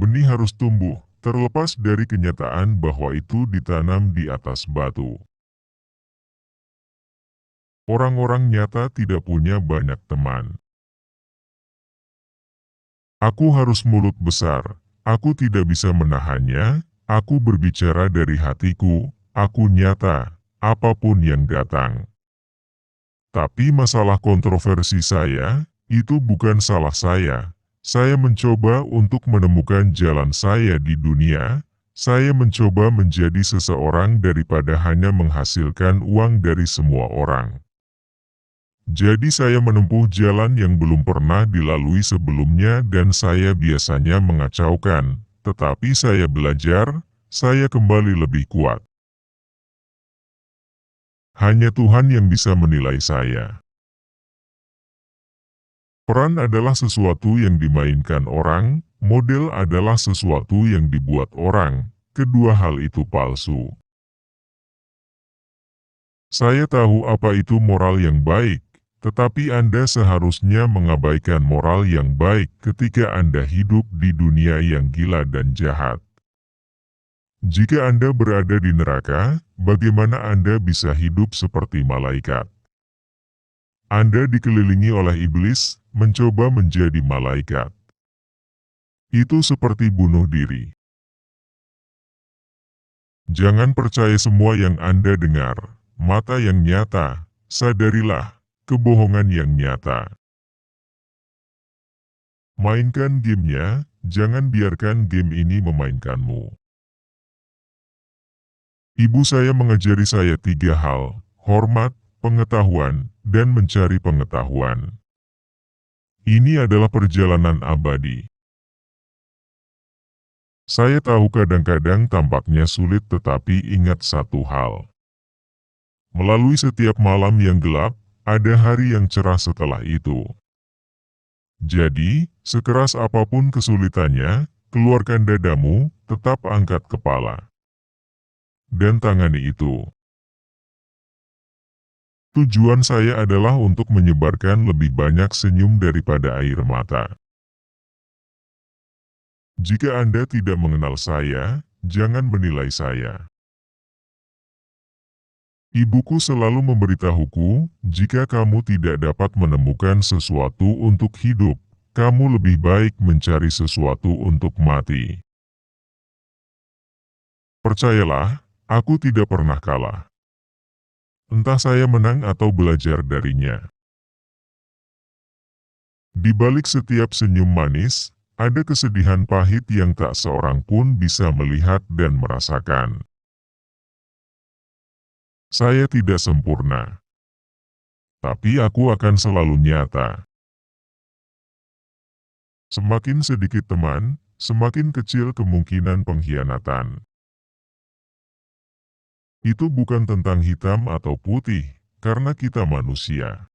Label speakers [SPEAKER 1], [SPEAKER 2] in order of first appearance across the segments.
[SPEAKER 1] benih harus tumbuh, terlepas dari kenyataan bahwa itu ditanam di atas batu. Orang-orang nyata tidak punya banyak teman. Aku harus mulut besar, aku tidak bisa menahannya, aku berbicara dari hatiku, aku nyata, apapun yang datang. Tapi masalah kontroversi saya, itu bukan salah saya. Saya mencoba untuk menemukan jalan saya di dunia, saya mencoba menjadi seseorang daripada hanya menghasilkan uang dari semua orang. Jadi saya menempuh jalan yang belum pernah dilalui sebelumnya dan saya biasanya mengacaukan, tetapi saya belajar, saya kembali lebih kuat. Hanya Tuhan yang bisa menilai saya. Peran adalah sesuatu yang dimainkan orang, model adalah sesuatu yang dibuat orang, kedua hal itu palsu. Saya tahu apa itu moral yang baik, tetapi Anda seharusnya mengabaikan moral yang baik ketika Anda hidup di dunia yang gila dan jahat. Jika Anda berada di neraka, bagaimana Anda bisa hidup seperti malaikat? Anda dikelilingi oleh iblis, mencoba menjadi malaikat. Itu seperti bunuh diri. Jangan percaya semua yang Anda dengar, mata yang nyata, sadarilah, kebohongan yang nyata. Mainkan gamenya, jangan biarkan game ini memainkanmu. Ibu saya mengajari saya 3 hal, hormat, pengetahuan, dan mencari pengetahuan. Ini adalah perjalanan abadi. Saya tahu kadang-kadang tampaknya sulit tetapi ingat satu hal. Melalui setiap malam yang gelap, ada hari yang cerah setelah itu. Jadi, sekeras apapun kesulitannya, keluarkan dadamu, tetap angkat kepala. Dan tangani itu. Tujuan saya adalah untuk menyebarkan lebih banyak senyum daripada air mata. Jika Anda tidak mengenal saya, jangan menilai saya. Ibuku selalu memberitahuku, jika kamu tidak dapat menemukan sesuatu untuk hidup, kamu lebih baik mencari sesuatu untuk mati. Percayalah, aku tidak pernah kalah. Entah saya menang atau belajar darinya. Di balik setiap senyum manis, ada kesedihan pahit yang tak seorang pun bisa melihat dan merasakan. Saya tidak sempurna. Tapi aku akan selalu nyata. Semakin sedikit teman, semakin kecil kemungkinan pengkhianatan. Itu bukan tentang hitam atau putih, karena kita manusia.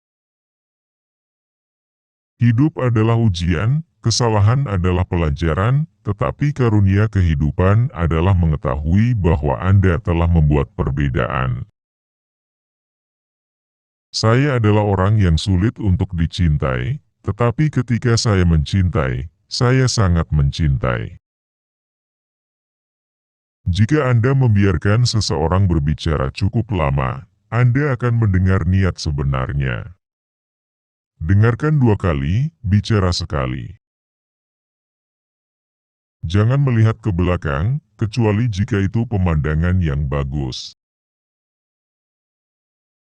[SPEAKER 1] Hidup adalah ujian, kesalahan adalah pelajaran, tetapi karunia kehidupan adalah mengetahui bahwa Anda telah membuat perbedaan. Saya adalah orang yang sulit untuk dicintai, tetapi ketika saya mencintai, saya sangat mencintai. Jika Anda membiarkan seseorang berbicara cukup lama, Anda akan mendengar niat sebenarnya. Dengarkan 2 kali, bicara sekali. Jangan melihat ke belakang, kecuali jika itu pemandangan yang bagus.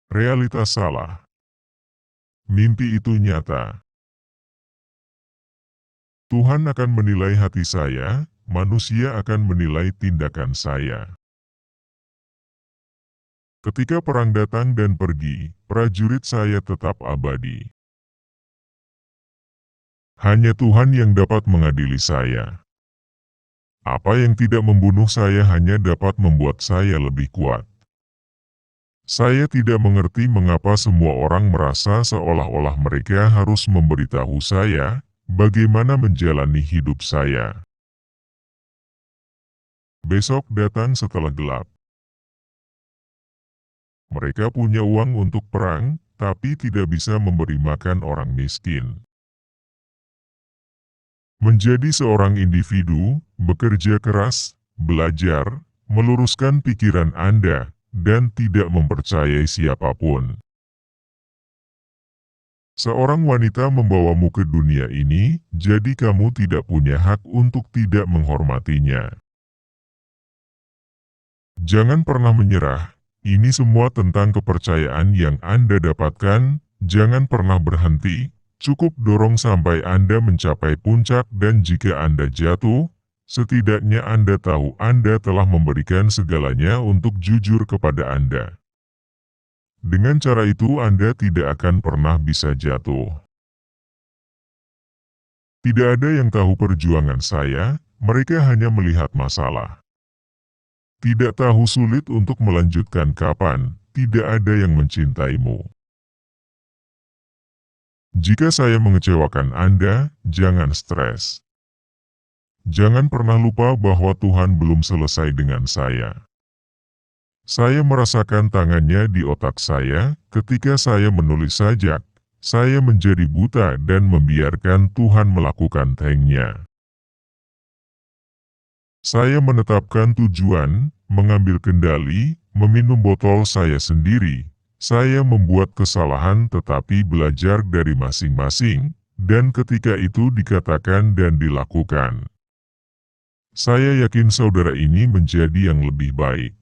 [SPEAKER 1] Realitas salah. Mimpi itu nyata. Tuhan akan menilai hati saya, manusia akan menilai tindakan saya. Ketika perang datang dan pergi, prajurit saya tetap abadi. Hanya Tuhan yang dapat mengadili saya. Apa yang tidak membunuh saya hanya dapat membuat saya lebih kuat. Saya tidak mengerti mengapa semua orang merasa seolah-olah mereka harus memberitahu saya bagaimana menjalani hidup saya. Besok datang setelah gelap. Mereka punya uang untuk perang, tapi tidak bisa memberi makan orang miskin. Menjadi seorang individu, bekerja keras, belajar, meluruskan pikiran Anda, dan tidak mempercayai siapapun. Seorang wanita membawamu ke dunia ini, jadi kamu tidak punya hak untuk tidak menghormatinya. Jangan pernah menyerah, ini semua tentang kepercayaan yang Anda dapatkan, jangan pernah berhenti, cukup dorong sampai Anda mencapai puncak dan jika Anda jatuh, setidaknya Anda tahu Anda telah memberikan segalanya untuk jujur kepada Anda. Dengan cara itu Anda tidak akan pernah bisa jatuh. Tidak ada yang tahu perjuangan saya, mereka hanya melihat masalah. Tidak tahu sulit untuk melanjutkan kapan, tidak ada yang mencintaimu. Jika saya mengecewakan Anda, jangan stres. Jangan pernah lupa bahwa Tuhan belum selesai dengan saya. Saya merasakan tangannya di otak saya, ketika saya menulis sajak, saya menjadi buta dan membiarkan Tuhan melakukan tanknya. Saya menetapkan tujuan, mengambil kendali, meminum botol saya sendiri. Saya membuat kesalahan tetapi belajar dari masing-masing, dan ketika itu dikatakan dan dilakukan. Saya yakin saudara ini menjadi yang lebih baik.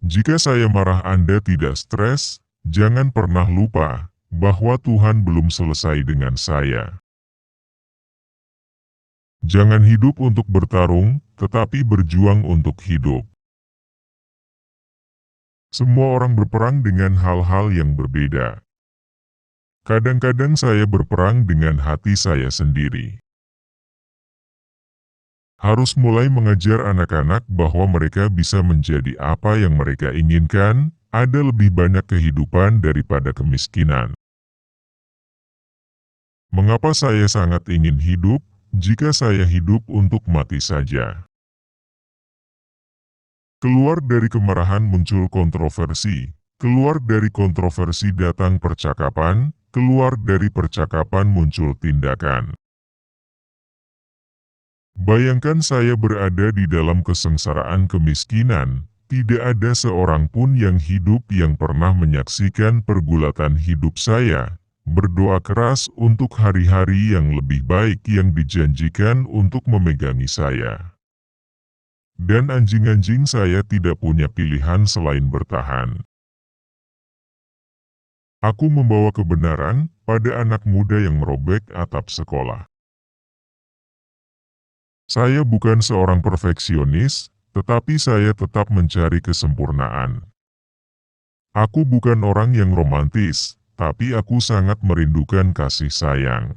[SPEAKER 1] Jika saya marah Anda tidak stres, jangan pernah lupa bahwa Tuhan belum selesai dengan saya. Jangan hidup untuk bertarung, tetapi berjuang untuk hidup. Semua orang berperang dengan hal-hal yang berbeda. Kadang-kadang saya berperang dengan hati saya sendiri. Harus mulai mengajar anak-anak bahwa mereka bisa menjadi apa yang mereka inginkan, ada lebih banyak kehidupan daripada kemiskinan. Mengapa saya sangat ingin hidup, jika saya hidup untuk mati saja? Keluar dari kemarahan muncul kontroversi, keluar dari kontroversi datang percakapan, keluar dari percakapan muncul tindakan. Bayangkan saya berada di dalam kesengsaraan kemiskinan, tidak ada seorang pun yang hidup yang pernah menyaksikan pergulatan hidup saya, berdoa keras untuk hari-hari yang lebih baik yang dijanjikan untuk memegangi saya. Dan anjing-anjing saya tidak punya pilihan selain bertahan. Aku membawa kebenaran pada anak muda yang merobek atap sekolah. Saya bukan seorang perfeksionis, tetapi saya tetap mencari kesempurnaan. Aku bukan orang yang romantis, tapi aku sangat merindukan kasih sayang.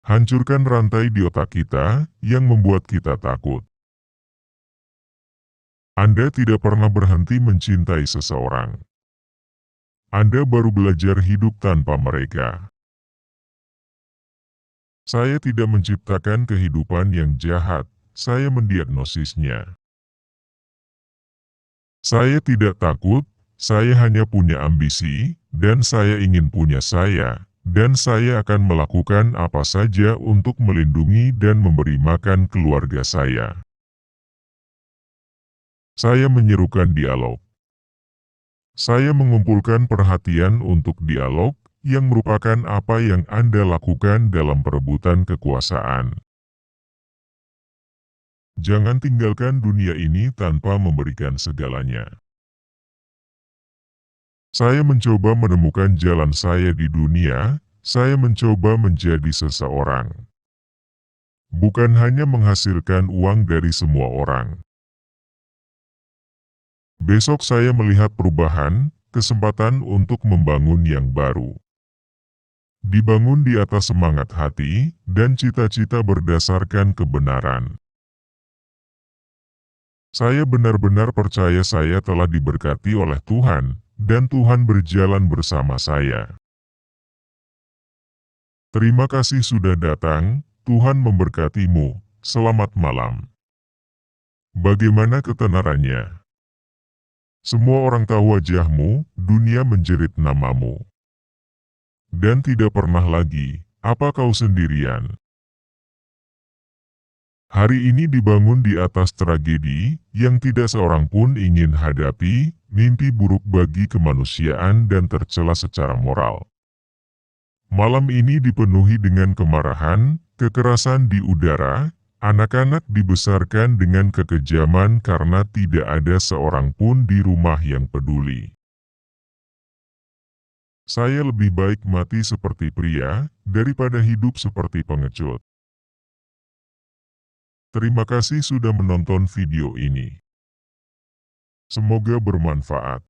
[SPEAKER 1] Hancurkan rantai di otak kita yang membuat kita takut. Anda tidak pernah berhenti mencintai seseorang. Anda baru belajar hidup tanpa mereka. Saya tidak menciptakan kehidupan yang jahat, saya mendiagnosisnya. Saya tidak takut, saya hanya punya ambisi, dan saya ingin punya saya, dan saya akan melakukan apa saja untuk melindungi dan memberi makan keluarga saya. Saya menyerukan dialog. Saya mengumpulkan perhatian untuk dialog, yang merupakan apa yang Anda lakukan dalam perebutan kekuasaan. Jangan tinggalkan dunia ini tanpa memberikan segalanya. Saya mencoba menemukan jalan saya di dunia, saya mencoba menjadi seseorang. Bukan hanya menghasilkan uang dari semua orang. Besok saya melihat perubahan, kesempatan untuk membangun yang baru. Dibangun di atas semangat hati, dan cita-cita berdasarkan kebenaran. Saya benar-benar percaya saya telah diberkati oleh Tuhan, dan Tuhan berjalan bersama saya. Terima kasih sudah datang, Tuhan memberkatimu, selamat malam. Bagaimana ketenarannya? Semua orang tahu wajahmu, dunia menjerit namamu. Dan tidak pernah lagi, apa kau sendirian? Hari ini dibangun di atas tragedi yang tidak seorang pun ingin hadapi, mimpi buruk bagi kemanusiaan dan tercela secara moral. Malam ini dipenuhi dengan kemarahan, kekerasan di udara, anak-anak dibesarkan dengan kekejaman karena tidak ada seorang pun di rumah yang peduli. Saya lebih baik mati seperti pria, daripada hidup seperti pengecut. Terima kasih sudah menonton video ini. Semoga bermanfaat.